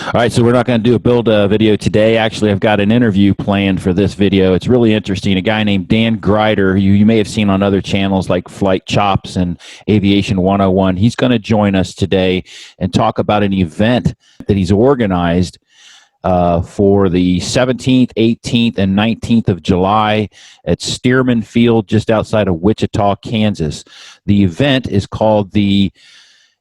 All right, so we're not going to do a build video today. Actually, I've got an interview planned for this video. It's really interesting. A guy named Dan Gryder, you may have seen on other channels like Flight Chops and Aviation 101. He's going to join us today and talk about an event that he's organized for the 17th, 18th, and 19th of July at Stearman Field just outside of Wichita, Kansas. The event is called the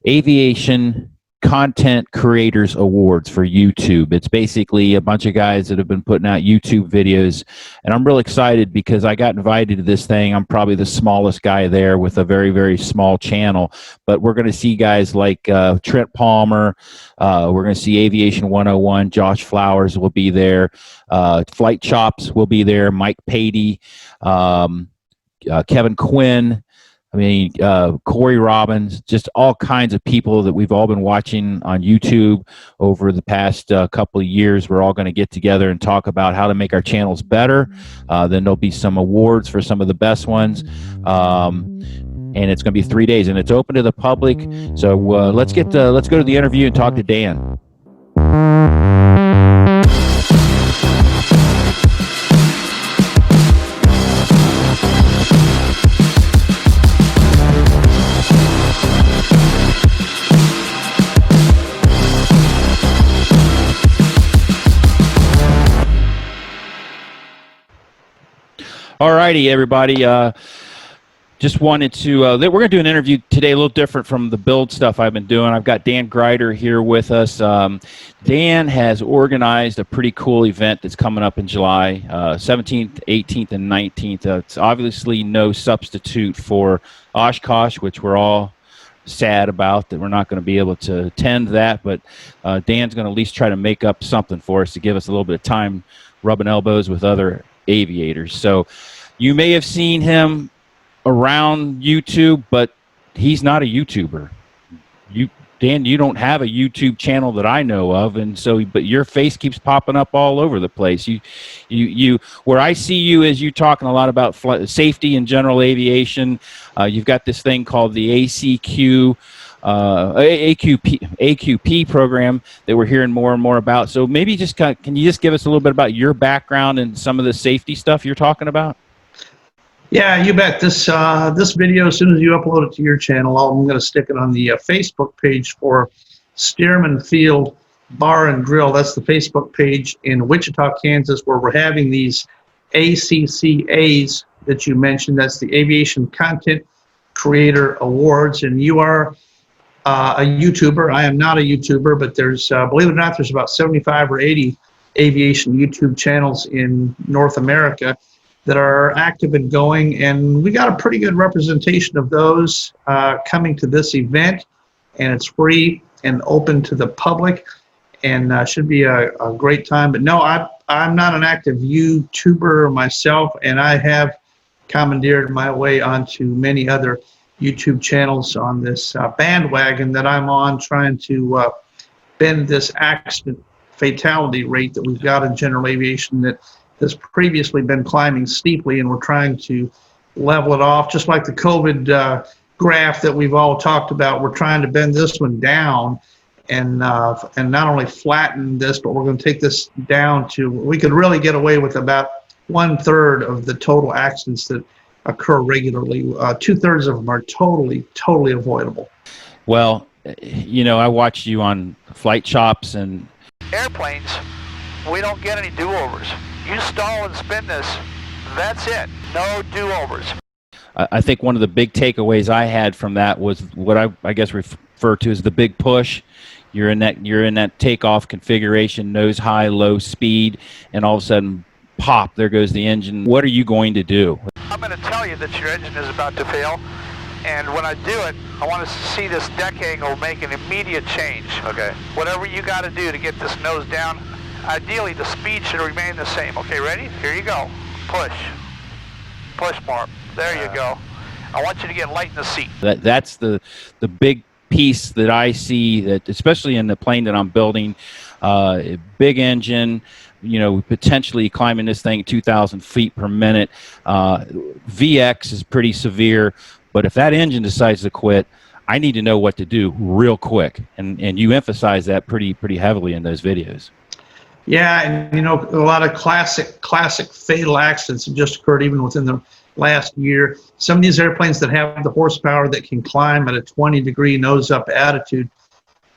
Aviation Content Creators Awards for YouTube. It's basically a bunch of guys that have been putting out YouTube videos, and I'm real excited because I got invited to this thing. I'm probably the smallest guy there with a very, very small channel, but we're going to see guys like Trent Palmer. We're going to see Aviation 101. Josh Flowers will be there. Flight Chops will be there. Mike Patey, Kevin Quinn. I mean, Corey Robbins, just all kinds of people that we've all been watching on YouTube over the past couple of years. We're all going to get together and talk about how to make our channels better. Then there'll be some awards for some of the best ones. And it's going to be 3 days, and it's open to the public. So let's go to the interview and talk to Dan. All righty, everybody. Just wanted to, we're going to do an interview today a little different from the build stuff I've been doing. I've got Dan Gryder here with us. Dan has organized a pretty cool event that's coming up in July, 17th, 18th, and 19th. It's obviously no substitute for Oshkosh, which we're all sad about that we're not going to be able to attend that, but Dan's going to at least try to make up something for us to give us a little bit of time rubbing elbows with other aviators. So you may have seen him around YouTube, but he's not a YouTuber. Dan, you don't have a YouTube channel that I know of, and so but your face keeps popping up all over the place. You where I see you is you talking a lot about safety and general aviation. You've got this thing called the AQP program that we're hearing more and more about. So maybe just can you just give us a little bit about your background and some of the safety stuff you're talking about? Yeah, you bet. This video, as soon as you upload it to your channel, I'm going to stick it on the Facebook page for Stearman Field Bar and Grill. That's the Facebook page in Wichita, Kansas, where we're having these ACCAs that you mentioned. That's the Aviation Content Creator Awards, and you are a YouTuber. I am not a YouTuber, but there's, believe it or not, there's about 75 or 80 aviation YouTube channels in North America that are active and going, and we got a pretty good representation of those coming to this event, and it's free and open to the public, and should be a great time. But no, I'm not an active YouTuber myself, and I have commandeered my way onto many other YouTube channels on this bandwagon that I'm on, trying to bend this accident fatality rate that we've got in general aviation that has previously been climbing steeply, and we're trying to level it off. Just like the COVID graph that we've all talked about, we're trying to bend this one down and not only flatten this, but we're going to take this down to, we could really get away with about 1/3 of the total accidents that occur regularly. 2/3 of them are totally avoidable. Well, you know, I watched you on Flight Chops and airplanes. We don't get any do-overs. You stall and spin this, that's it. No do-overs. I think one of the big takeaways I had from that was what I guess refer to as the big push. You're in that takeoff configuration, nose high, low speed, and all of a sudden, pop, there goes the engine. What are you going to do? I'm going to tell you that your engine is about to fail, and when I do it, I want to see this deck angle make an immediate change. Okay. Whatever you got to do to get this nose down, ideally the speed should remain the same. Okay, ready? Here you go. Push. Push more. There you go. I want you to get light in the seat. That's the big piece that I see, that especially in the plane that I'm building, big engine, you know, potentially climbing this thing 2,000 feet per minute. VX is pretty severe, but if that engine decides to quit, I need to know what to do real quick. And you emphasize that pretty heavily in those videos. Yeah, and you know, a lot of classic fatal accidents have just occurred even within the last year. Some of these airplanes that have the horsepower that can climb at a 20-degree nose-up attitude,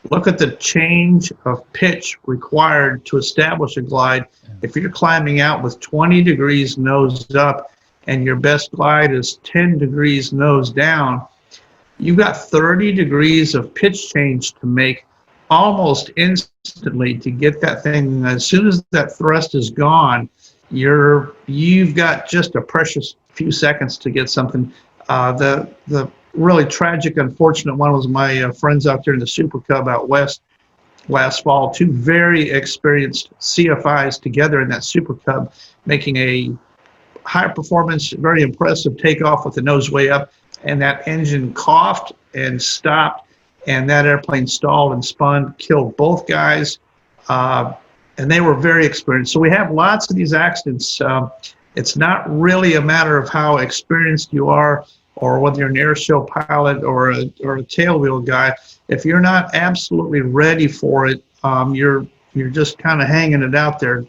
look at the change of pitch required to establish a glide. If you're climbing out with 20 degrees nose up and your best glide is 10 degrees nose down, you've got 30 degrees of pitch change to make almost instantly to get that thing. As soon as that thrust is gone, you've got just a precious few seconds to get something. The really tragic, unfortunate one was my friends out there in the Super Cub out west last fall. Two very experienced CFIs together in that Super Cub, making a high performance, very impressive takeoff with the nose way up, and that engine coughed and stopped, and that airplane stalled and spun, killed both guys, and they were very experienced. So we have lots of these accidents. It's not really a matter of how experienced you are, or whether you're an air show pilot or a tailwheel guy. If you're not absolutely ready for it, you're just kind of hanging it out there,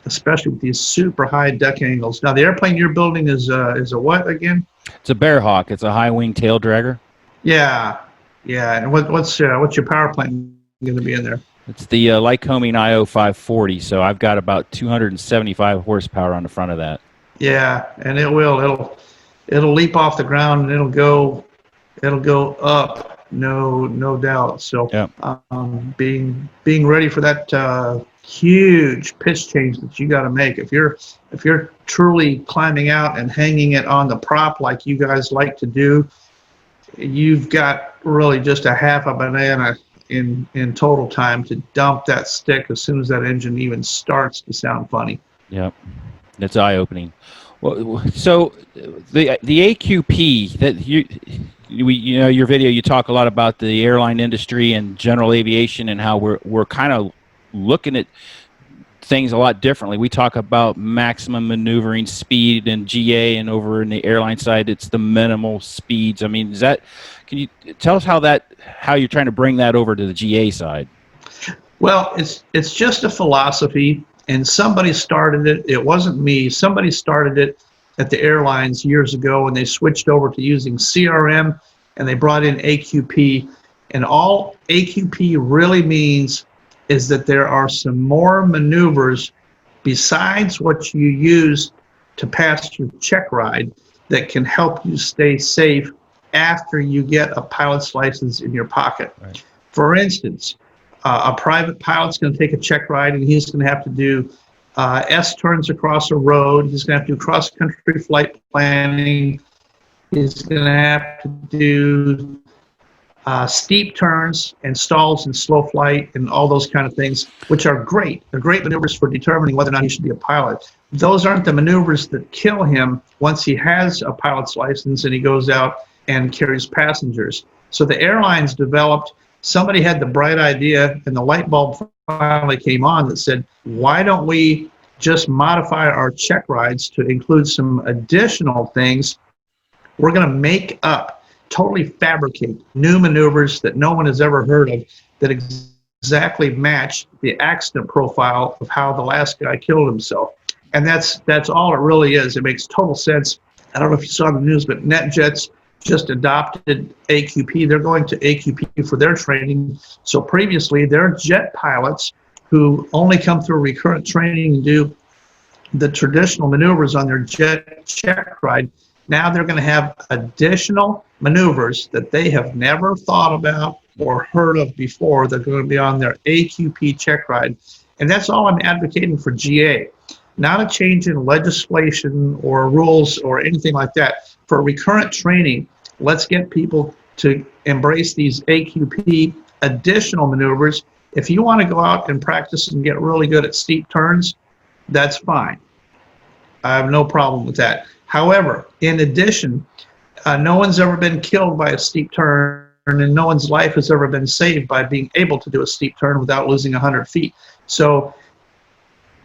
especially with these super high deck angles. Now, the airplane you're building is a what again? It's a Bearhawk. It's a high wing tail dragger. Yeah. And what's your power plant going to be in there? It's the Lycoming IO 540. So I've got about 275 horsepower on the front of that. Yeah, and it'll leap off the ground and it'll go up, no doubt. So yeah. Being ready for that huge pitch change that you got to make. If you're truly climbing out and hanging it on the prop like you guys like to do, you've got really just a half a banana in total time to dump that stick as soon as that engine even starts to sound funny. Yep, it's eye-opening. Well, so the AQP that you know, your video, you talk a lot about the airline industry and general aviation and how we're kind of looking at things a lot differently. We talk about maximum maneuvering speed in GA, and over in the airline side, it's the minimal speeds. I mean, can you tell us how you're trying to bring that over to the GA side? Well, it's just a philosophy, and somebody started it. It wasn't me. Somebody started it at the airlines years ago, and they switched over to using CRM, and they brought in AQP. And all AQP really means is that there are some more maneuvers besides what you use to pass your check ride that can help you stay safe after you get a pilot's license in your pocket. Right. For instance, a private pilot's going to take a check ride, and he's going to have to do S-turns across a road. He's going to have to do cross-country flight planning. He's going to have to do steep turns and stalls and slow flight and all those kind of things, which are great. They're great maneuvers for determining whether or not he should be a pilot. Those aren't the maneuvers that kill him once he has a pilot's license and he goes out and carries passengers. So the airlines developed, somebody had the bright idea, and the light bulb finally came on that said, why don't we just modify our check rides to include some additional things? We're going to make up, totally fabricate new maneuvers that no one has ever heard of that exactly match the accident profile of how the last guy killed himself. And that's all it really is. It makes total sense. I don't know if you saw the news, but NetJets just adopted AQP. They're going to AQP for their training. So previously, their jet pilots who only come through recurrent training and do the traditional maneuvers on their jet check ride, now they're going to have additional maneuvers that they have never thought about or heard of before. They're going to be on their AQP check ride. And that's all I'm advocating for GA. Not a change in legislation or rules or anything like that. For recurrent training, let's get people to embrace these AQP additional maneuvers. If you want to go out and practice and get really good at steep turns, that's fine. I have no problem with that. However, in addition, no one's ever been killed by a steep turn, and no one's life has ever been saved by being able to do a steep turn without losing 100 feet. So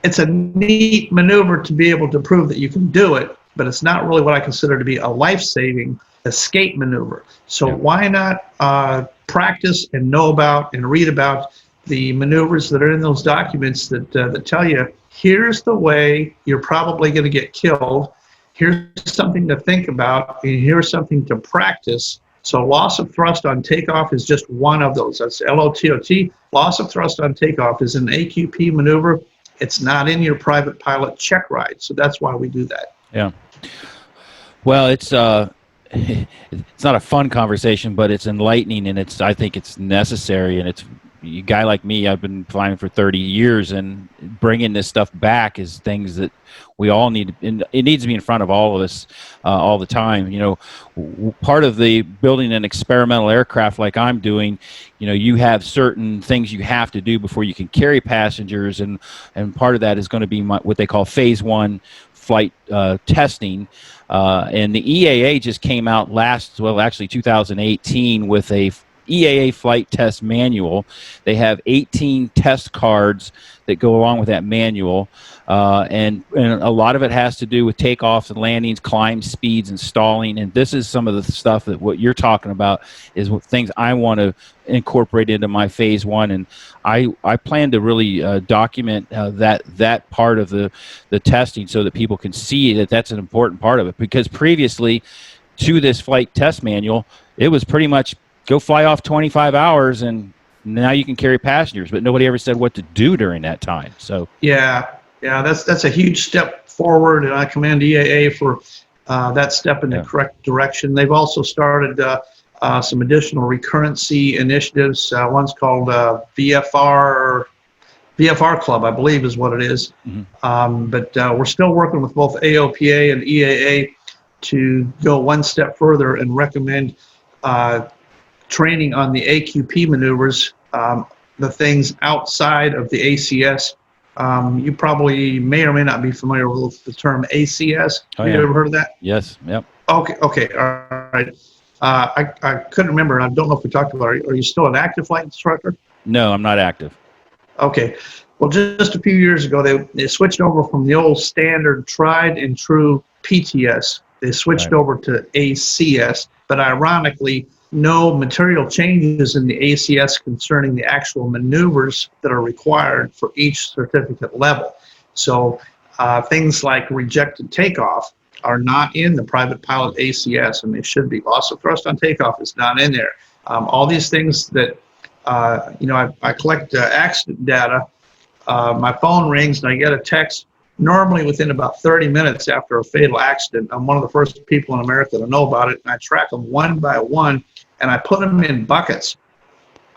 it's a neat maneuver to be able to prove that you can do it, but it's not really what I consider to be a life-saving escape maneuver. So Yeah. why not practice and know about and read about the maneuvers that are in those documents that tell you, here's the way you're probably going to get killed. Here's something to think about, and here's something to practice. So loss of thrust on takeoff is just one of those. That's LOTOT. Loss of thrust on takeoff is an AQP maneuver. It's not in your private pilot check ride. So that's why we do that. Yeah. Well, it's not a fun conversation, but it's enlightening, and I think it's necessary, and it's a guy like me, I've been flying for 30 years, and bringing this stuff back is things that we all need. And it needs to be in front of all of us all the time. You know, part of the building an experimental aircraft like I'm doing, you know, you have certain things you have to do before you can carry passengers, and part of that is going to be what they call phase 1 flight testing. And the EAA just came out actually 2018 with a EAA flight test manual. They have 18 test cards that go along with that manual, and a lot of it has to do with takeoffs and landings, climb speeds, and stalling. And this is some of the stuff that what you're talking about is what things I want to incorporate into my phase 1, and I plan to really document that part of the testing so that people can see that that's an important part of it. Because previously to this flight test manual, it was pretty much go fly off 25 hours and now you can carry passengers, but nobody ever said what to do during that time. So yeah, that's a huge step forward, and I commend EAA for that step in the correct direction. They've also started some additional recurrency initiatives. One's called VFR Club, I believe is what it is. Mm-hmm. But we're still working with both AOPA and EAA to go one step further and recommend training on the AQP maneuvers, the things outside of the ACS. You probably may or may not be familiar with the term ACS. Have you ever heard of that? Yes. Yep. Okay. All right. I couldn't remember, and I don't know if we talked about it. Are you still an active flight instructor? No, I'm not active. Okay. Well, just a few years ago, they switched over from the old standard tried and true PTS. They switched over to ACS, but ironically, no material changes in the ACS concerning the actual maneuvers that are required for each certificate level. So things like rejected takeoff are not in the private pilot ACS, and they should be. Loss of thrust on takeoff is not in there. All these things that, I collect accident data. My phone rings and I get a text normally within about 30 minutes after a fatal accident. I'm one of the first people in America to know about it, and I track them one by one, and I put them in buckets.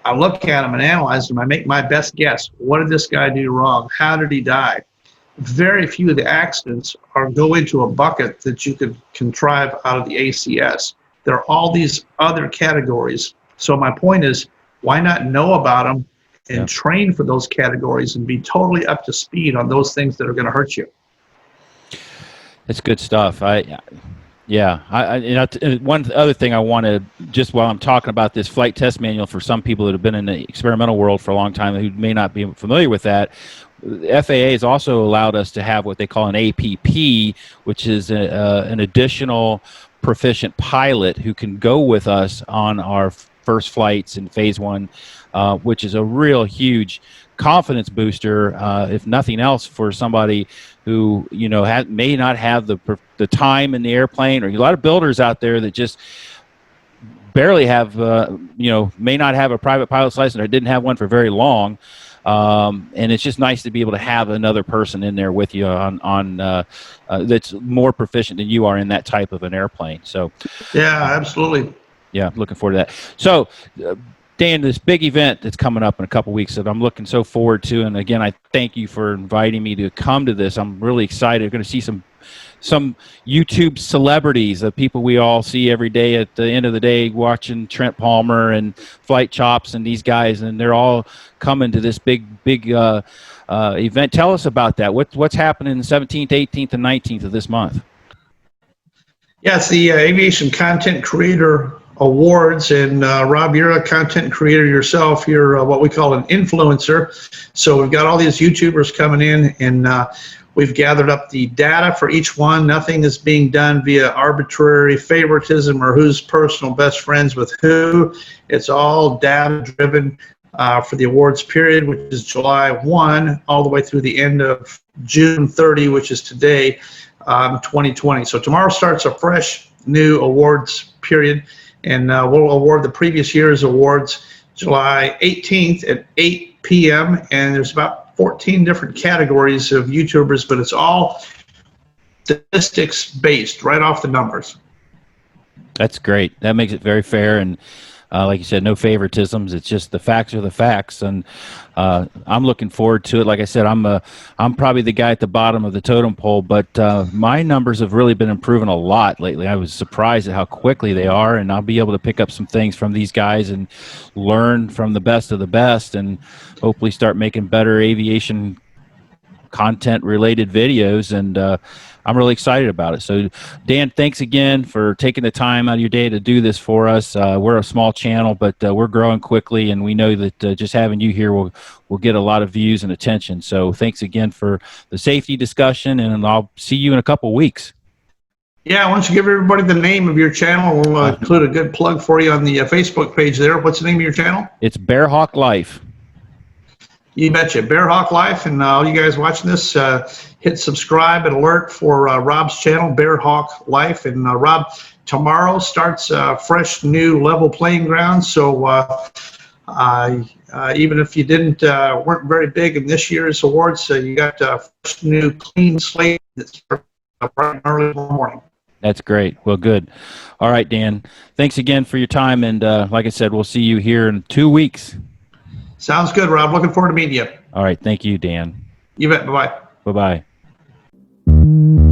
I look at them and analyze them. I make my best guess. What did this guy do wrong? How did he die? Very few of the accidents go into a bucket that you could contrive out of the ACS. There are all these other categories. So my point is, why not know about them and train for those categories and be totally up to speed on those things that are going to hurt you? It's good stuff. One other thing I want to, just while I'm talking about this flight test manual, for some people that have been in the experimental world for a long time who may not be familiar with that, the FAA has also allowed us to have what they call an APP, which is an additional proficient pilot who can go with us on our first flights in phase 1, which is a real huge confidence booster, if nothing else, for somebody who may not have the time in the airplane, or a lot of builders out there that just barely have may not have a private pilot's license or didn't have one for very long, and it's just nice to be able to have another person in there with you on that's more proficient than you are in that type of an airplane. So yeah, absolutely. Yeah, looking forward to that. So Dan, this big event that's coming up in a couple weeks that I'm looking so forward to, and again, I thank you for inviting me to come to this. I'm really excited. We're going to see some YouTube celebrities, the people we all see every day at the end of the day watching Trent Palmer and Flight Chops and these guys, and they're all coming to this big event. Tell us about that. What's happening the 17th, 18th, and 19th of this month? Yeah, it's the Aviation Content Creator Awards. And Rob, you're a content creator yourself. You're what we call an influencer. So we've got all these YouTubers coming in, and we've gathered up the data for each one. Nothing is being done via arbitrary favoritism or who's personal best friends with who. It's all data driven for the awards period, which is July 1 all the way through the end of June 30, which is today, 2020. So tomorrow starts a fresh new awards period, and we'll award the previous year's awards July 18th at 8 p.m. And there's about 14 different categories of YouTubers, but it's all statistics based, right off the numbers. That's great. That makes it very fair, and like you said, no favoritisms. It's just the facts are the facts, and I'm looking forward to it. Like I said, I'm probably the guy at the bottom of the totem pole, but my numbers have really been improving a lot lately. I was surprised at how quickly they are, and I'll be able to pick up some things from these guys and learn from the best of the best, and hopefully start making better aviation content related videos, and I'm really excited about it. So Dan, thanks again for taking the time out of your day to do this for us. We're a small channel, but we're growing quickly, and we know that just having you here will get a lot of views and attention. So thanks again for the safety discussion, and I'll see you in a couple weeks. Yeah, why don't you give everybody the name of your channel? We'll include a good plug for you on the Facebook page there. What's the name of your channel? It's Bearhawk Life. You betcha. Bearhawk Life, and all you guys watching this, hit subscribe and alert for Rob's channel, Bearhawk Life. And Rob, tomorrow starts a fresh new level playing ground. So even if you weren't very big in this year's awards, you got a fresh new clean slate that starts bright and early in the morning. That's great. Well, good. All right, Dan. Thanks again for your time, and like I said, we'll see you here in 2 weeks. Sounds good, Rob. Looking forward to meeting you. All right. Thank you, Dan. You bet. Bye-bye. Bye-bye.